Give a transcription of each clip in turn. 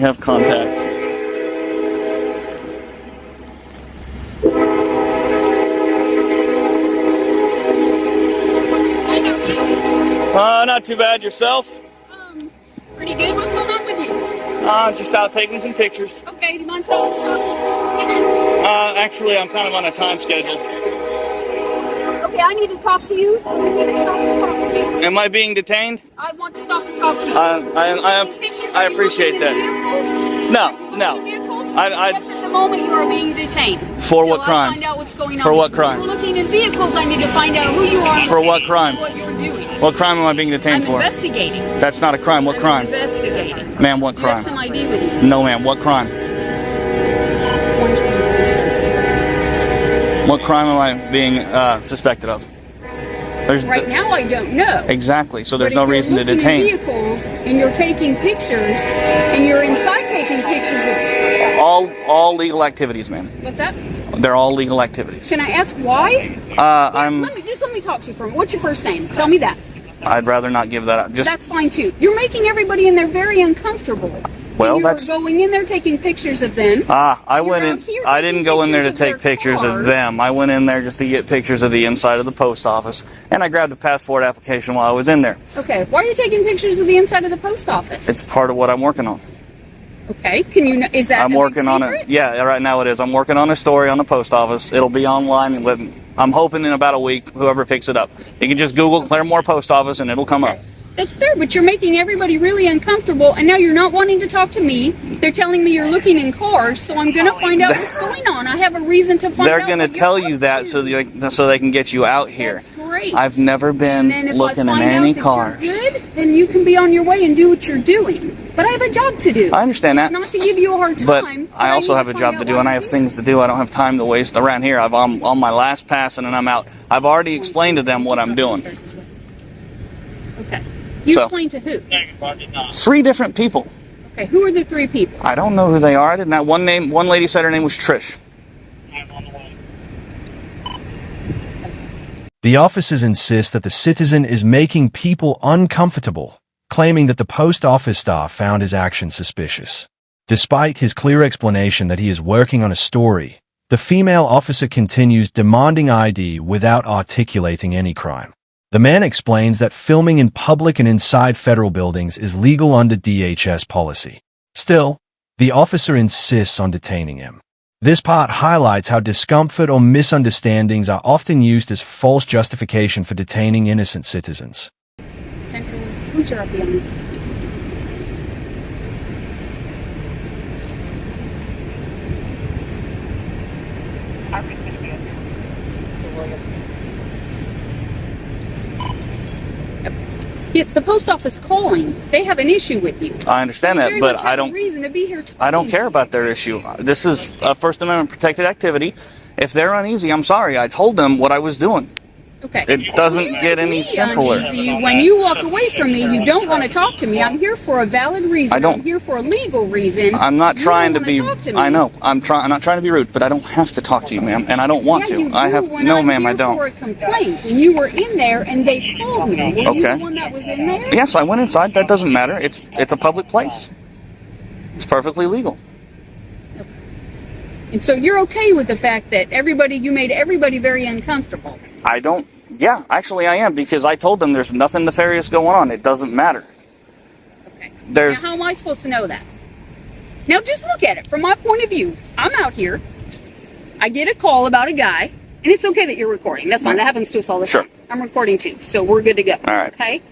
have contact. Not too bad. Yourself? Pretty good. What's going on with you? Just out taking some pictures. Okay, do you mind telling me? Actually, I'm kind of on a time schedule. Okay, I need to talk to you, so you need to stop and talk to me. Am I being detained? I want to stop and talk to you. I appreciate that. No. Yes, at the moment you are being detained. For what crime? I find out what's going on. For what crime? If you're looking in vehicles, I need to find out who you are. For what crime? What you're doing. What crime am I being detained for? I'm investigating. That's not a crime. What crime? Investigating. Ma'am, what Do you have crime? some ID with you? No, ma'am. What crime? What crime am I being suspected of? Right now, I don't know. Exactly. So there's But no if reason to you're looking detain. in vehicles and you're taking pictures and you're inside taking pictures of All legal activities, ma'am. what's that? They're all legal activities. Can I ask why? Let me talk to you for a minute. What's your first name? Tell me that. I'd rather not give that up. That's fine too. You're making everybody in there very uncomfortable. Well, and you were going in there taking pictures of them. I didn't go in there to take pictures of them. I went in there just to get pictures of the inside of the post office, and I grabbed a passport application while I was in there. Okay, why are you taking pictures of the inside of the post office? It's part of what I'm working on. Okay, is that? I'm working on it. Yeah, right now it is. I'm working on a story on the post office. It'll be online. I'm hoping in about a week, whoever picks it up. You can just Google Claremore Post Office and it'll come up. That's fair, but you're making everybody really uncomfortable, and now you're not wanting to talk to me. They're telling me you're looking in cars, so I'm going to find out what's going on. I have a reason to find out. They're going to tell you that so they can get you out here. That's great. I've never been looking in any cars. If you're good, then you can be on your way and do what you're doing. But I have a job to do. I understand that. It's not to give you a hard time. But I also have a job to do, and I have things to do. I don't have time to waste around here. I'm on my last pass, and then I'm out. I've already explained to them what I'm doing. Okay. You explained to who? 3 different people. Okay, who are the 3 people? I don't know who they are. I didn't have one name. One lady said her name was Trish. The officers insist that the citizen is making people uncomfortable, claiming that the post office staff found his actions suspicious. Despite his clear explanation that he is working on a story, the female officer continues demanding ID without articulating any crime. The man explains that filming in public and inside federal buildings is legal under DHS policy. Still, the officer insists on detaining him. This part highlights how discomfort or misunderstandings are often used as false justification for detaining innocent citizens. Central, who's your RPM? It's the post office calling. They have an issue with you. I understand that, but I don't. Reason to be here I don't care about their issue. This is a First Amendment protected activity. If they're uneasy, I'm sorry. I told them what I was doing. Okay. It doesn't get any simpler. When you walk away from me, you don't want to talk to me. I'm here for a valid reason. I'm here for a legal reason. I'm not trying to be. Talk to me. I know. I'm not trying to be rude, but I don't have to talk to you, ma'am, and I don't want to. I have no, ma'am. I don't. For a complaint, and you were in there, and they called me. Were you the one that was in there? Yes, I went inside. That doesn't matter. It's a public place. It's perfectly legal. And so you're okay with the fact that you made everybody very uncomfortable. I don't. Yeah, actually I am, because I told them there's nothing nefarious going on. It doesn't matter. Okay. Now, how am I supposed to know that? Now just look at it from my point of view. I'm out here. I get a call about a guy, and it's okay that you're recording. That's fine. That happens to us all the time. I'm recording too, so we're good to go. All right. Okay?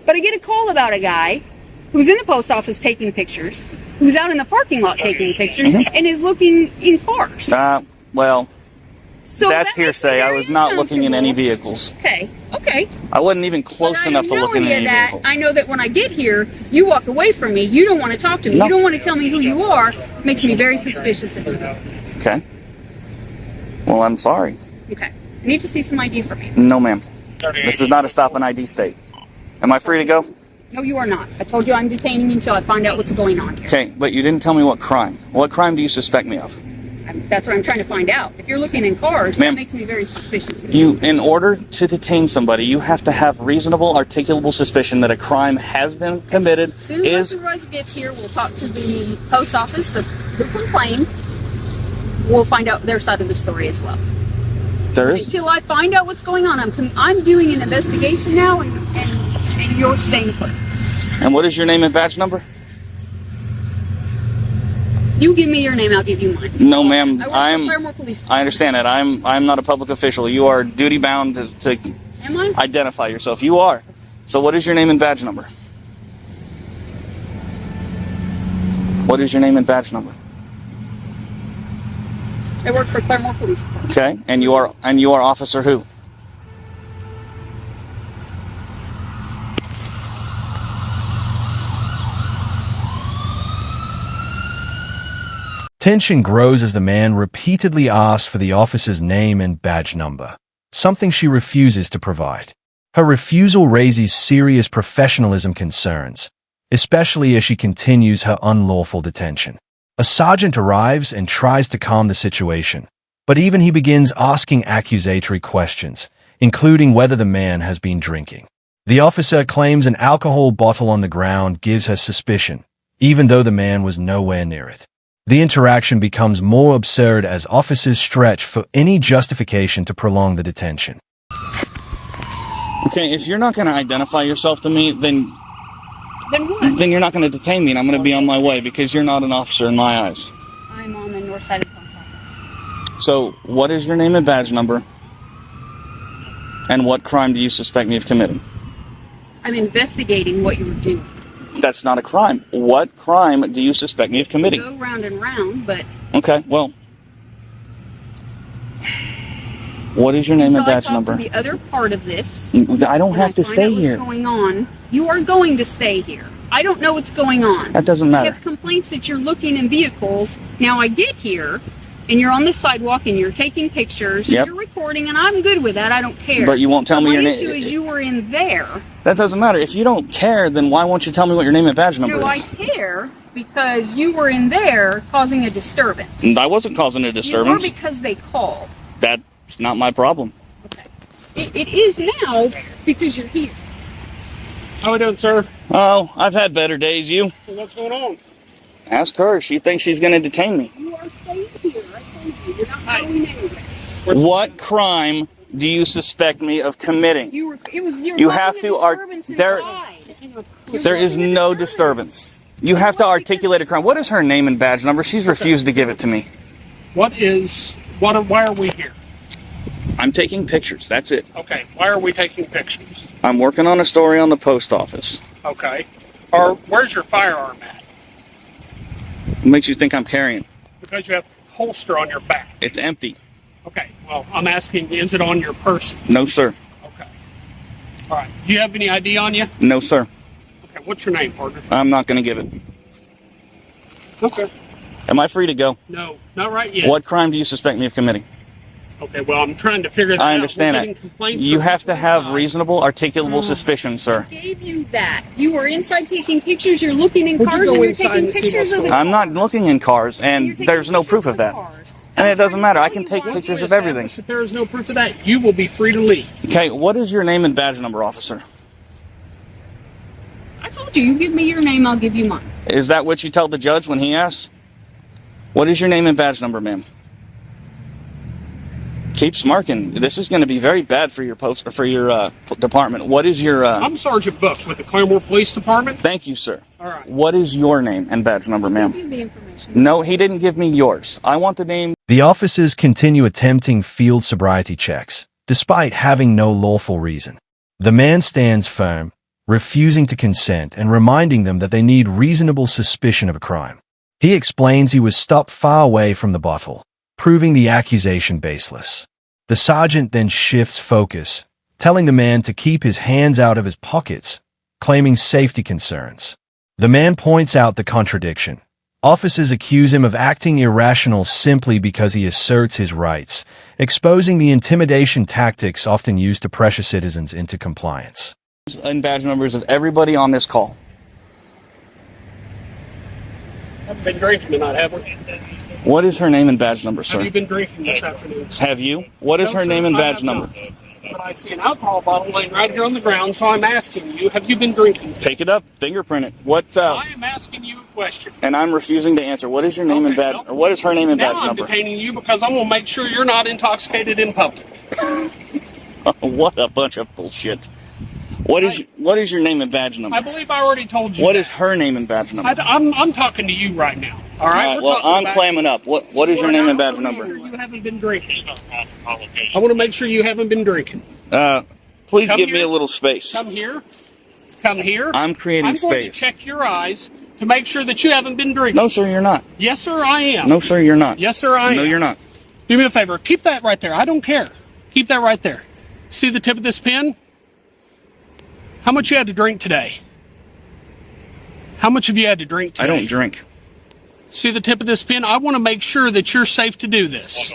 But I get a call about a guy who's in the post office taking pictures, who's out in the parking lot taking pictures, and is looking in cars. Well... So that's hearsay. I was not looking in any vehicles. Okay. I wasn't even close enough to look in any vehicles. I know that when I get here, you walk away from me. You don't want to talk to me. No. You don't want to tell me who you are. It makes me very suspicious of you. Okay. Well, I'm sorry. Okay. I need to see some ID from you. No, ma'am. This is not a stop and ID state. Am I free to go? No, you are not. I told you I'm detaining you until I find out what's going on here. Okay, but you didn't tell me what crime. What crime do you suspect me of? That's what I'm trying to find out. If you're looking in cars, that makes me very suspicious. In order to detain somebody, you have to have reasonable, articulable suspicion that a crime has been committed. As soon as the supervisor gets here, we'll talk to the post office, who complained. We'll find out their side of the story as well. Until I find out what's going on, I'm doing an investigation now, and you're staying put. And what is your name and badge number? You give me your name, I'll give you mine. No, ma'am. I understand that. I'm not a public official. You are duty bound to Am I? identify yourself. You are. So what is your name and badge number? What is your name and badge number? I work for Claremore Police Department. Okay, and you are Officer who? Tension grows as the man repeatedly asks for the officer's name and badge number, something she refuses to provide. Her refusal raises serious professionalism concerns, especially as she continues her unlawful detention. A sergeant arrives and tries to calm the situation, but even he begins asking accusatory questions, including whether the man has been drinking. The officer claims an alcohol bottle on the ground gives her suspicion, even though the man was nowhere near it. The interaction becomes more absurd as officers stretch for any justification to prolong the detention. Okay, if you're not going to identify yourself to me, then what? Then you're not going to detain me, and I'm going to be on my way because you're not an officer in my eyes. I'm on the north side of the post office. So, what is your name and badge number? And what crime do you suspect me of committing? I'm investigating what you were doing. That's not a crime. What crime do you suspect me of committing? Go round and round, but... Okay, well... What is your name and badge number? To the other part of this... I don't have to stay here. What's going on. You are going to stay here. I don't know what's going on. That doesn't matter. I have complaints that you're looking in vehicles. Now I get here, and you're on the sidewalk, and you're taking pictures, and you're recording, and I'm good with that. I don't care. But you won't tell me your name. My issue is you were in there. That doesn't matter. If you don't care, then why won't you tell me what your name and badge number is? No, I care because you were in there causing a disturbance. And I wasn't causing a disturbance. You were because they called. That's not my problem. Okay. It is now because you're here. How are we doing, sir? Oh, I've had better days. You? Well, what's going on? Ask her. She thinks she's going to detain me. You are staying here. I told you. You're not going anywhere. What crime do you suspect me of committing? You have to there is no disturbance. You have to articulate a crime. What is her name and badge number? She's refused to give it to me. Why are we here? I'm taking pictures. That's it. Okay. Why are we taking pictures? I'm working on a story on the post office. Okay. Where's your firearm at? What makes you think I'm carrying? Because you have a holster on your back. It's empty. Okay. Well, I'm asking, is it on your person? No, sir. Okay. All right. Do you have any ID on you? No, sir. Okay. What's your name, partner? I'm not going to give it. Okay. Am I free to go? No, not right yet. What crime do you suspect me of committing? Okay, well, I'm trying to figure that out. I understand that. You have to have reasonable, articulable suspicion, sir. I gave you that. You were inside taking pictures, you're looking in cars, and you're taking pictures of the I'm not looking in cars, and there's no proof of that. And it doesn't matter. I can take pictures of everything. If there is no proof of that, you will be free to leave. Okay, what is your name and badge number, officer? I told you, you give me your name, I'll give you mine. Is that what you tell the judge when he asks? What is your name and badge number, ma'am? Keep smirking. This is going to be very bad for your post or for your department. What is your? I'm Sergeant Book with the Claremore Police Department. Thank you, sir. All right. What is your name and badge number, ma'am? Give me the information. No, he didn't give me yours. I want the name. The officers continue attempting field sobriety checks, despite having no lawful reason. The man stands firm, refusing to consent and reminding them that they need reasonable suspicion of a crime. He explains he was stopped far away from the bottle, proving the accusation baseless. The sergeant then shifts focus, telling the man to keep his hands out of his pockets, claiming safety concerns. The man points out the contradiction. Officers accuse him of acting irrational simply because he asserts his rights, exposing the intimidation tactics often used to pressure citizens into compliance. And badge numbers of everybody on this call. I've been drinking tonight, have we? What is her name and badge number, Have sir? you been drinking this afternoon? Have you? What is No, her sir, name and I badge have number? not. But I see an alcohol bottle laying right here on the ground, so I'm asking you, have you been drinking? Take it up, fingerprint it. What? I am asking you a question. And I'm refusing to answer. What is your name and Okay, badge? well, Or what is her name and badge Now I'm number? detaining you because I want to make sure you're not intoxicated in public. What a bunch of bullshit. What is your name and badge I number? believe I already told you. What that. is her name and badge number? I'm talking to you right now. All right. All right, We're well, talking I'm about- clamming up. What is your name and badge I want to make number? sure you haven't been drinking. I want to make sure you haven't been drinking. Please Come give me here. a little space. Come here. Come here. I'm creating I'm going space. to check your eyes to make sure that you haven't been drinking. No, sir, you're not. Yes, sir, I am. No, sir, you're not. Yes, sir, I am. No, you're not. Do me a favor. Keep that right there. I don't care. Keep that right there. See the tip of this pen? How much you had to drink today? How much have you had to drink today? I don't drink. See the tip of this pen? I want to make sure that you're safe to do this.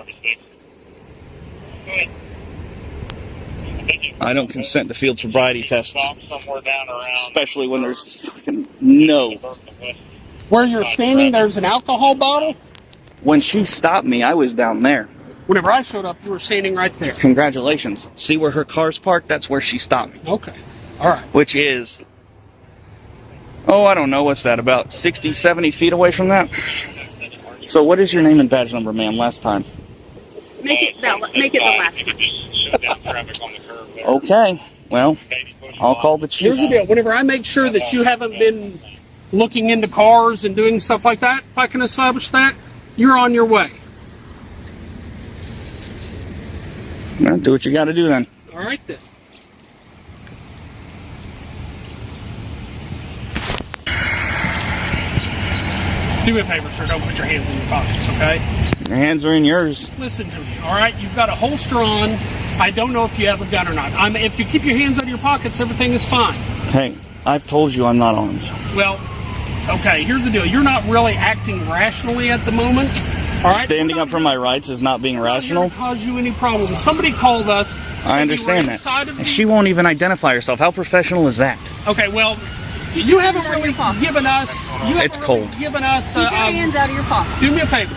I don't consent to field sobriety tests, especially when there's fucking no. Where you're standing, there's an alcohol bottle. When she stopped me, I was down there. Whenever I showed up, you were standing right there. Congratulations. See where her car's parked? That's where she stopped me. Okay. All right. Which is, I don't know, what's that, about 60, 70 feet away from that? So what is your name and badge number, ma'am, last time? Make it the last one. Okay, well, I'll call the chief. Here's the deal. Whenever I make sure that you haven't been looking into cars and doing stuff like that, if I can establish that, you're on your way. Well, do what you got to do then. All right, then. Do me a favor, sir. Don't put your hands in your pockets, okay? Your hands are in yours. Listen to me, all right? You've got a holster on. I don't know if you have a gun or not. If you keep your hands out of your pockets, everything is fine. Hey, I've told you I'm not armed. Well, okay, here's the deal. You're not really acting rationally at the moment, all right? Standing up for my rights is not being rational. Not cause you any problems. Somebody called us. I understand that. And she won't even identify herself. How professional is that? Okay, well, you haven't really given us. It's cold. Given us. Keep your hands out of your pocket. Do me a favor.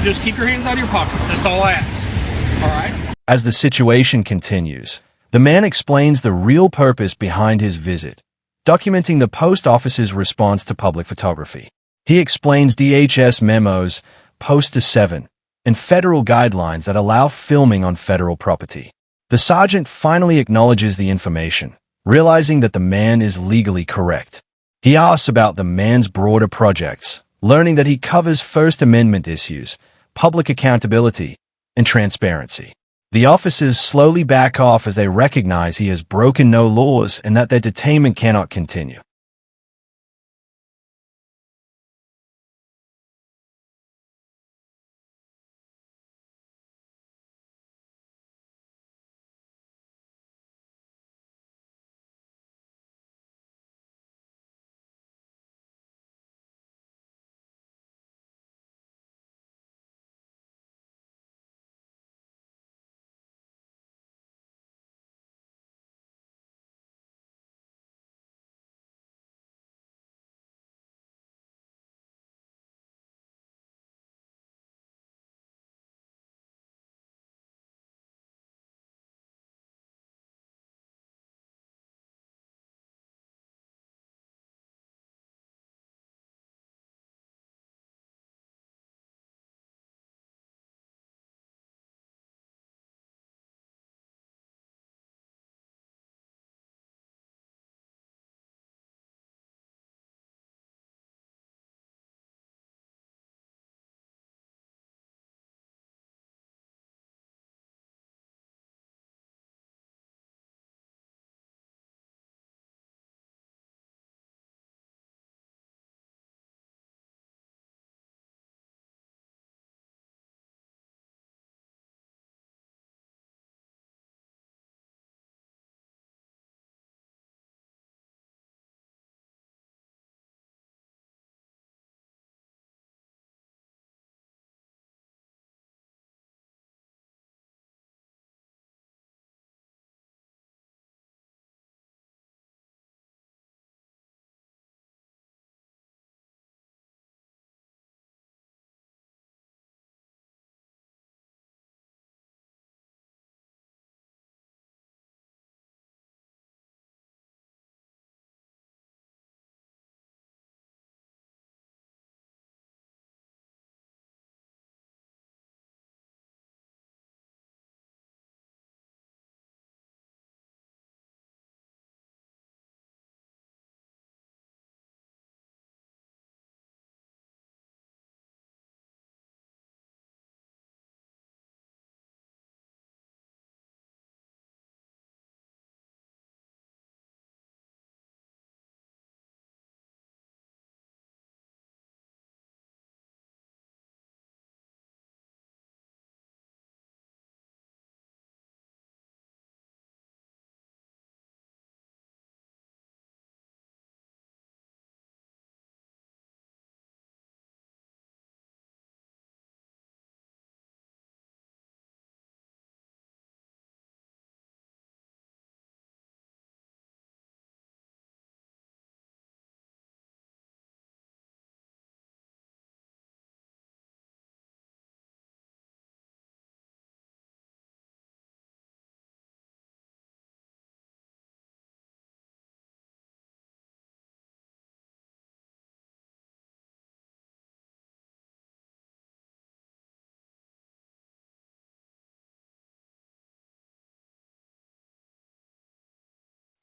Just keep your hands out of your pockets. That's all I ask. All right. As the situation continues, the man explains the real purpose behind his visit, documenting the post office's response to public photography. He explains DHS memos, Poster 7, and federal guidelines that allow filming on federal property. The sergeant finally acknowledges the information, realizing that the man is legally correct. He asks about the man's broader projects, learning that he covers First Amendment issues, public accountability, and transparency. The officers slowly back off as they recognize he has broken no laws and that their detainment cannot continue.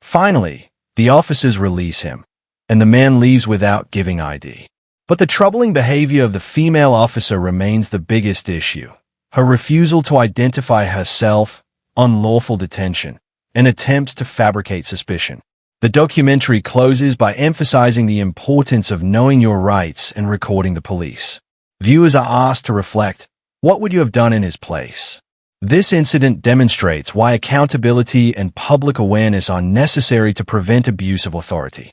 Finally, the officers release him, and the man leaves without giving ID. But the troubling behavior of the female officer remains the biggest issue. Her refusal to identify herself, unlawful detention, and attempts to fabricate suspicion. The documentary closes by emphasizing the importance of knowing your rights and recording the police. Viewers are asked to reflect, what would you have done in his place? This incident demonstrates why accountability and public awareness are necessary to prevent abuse of authority.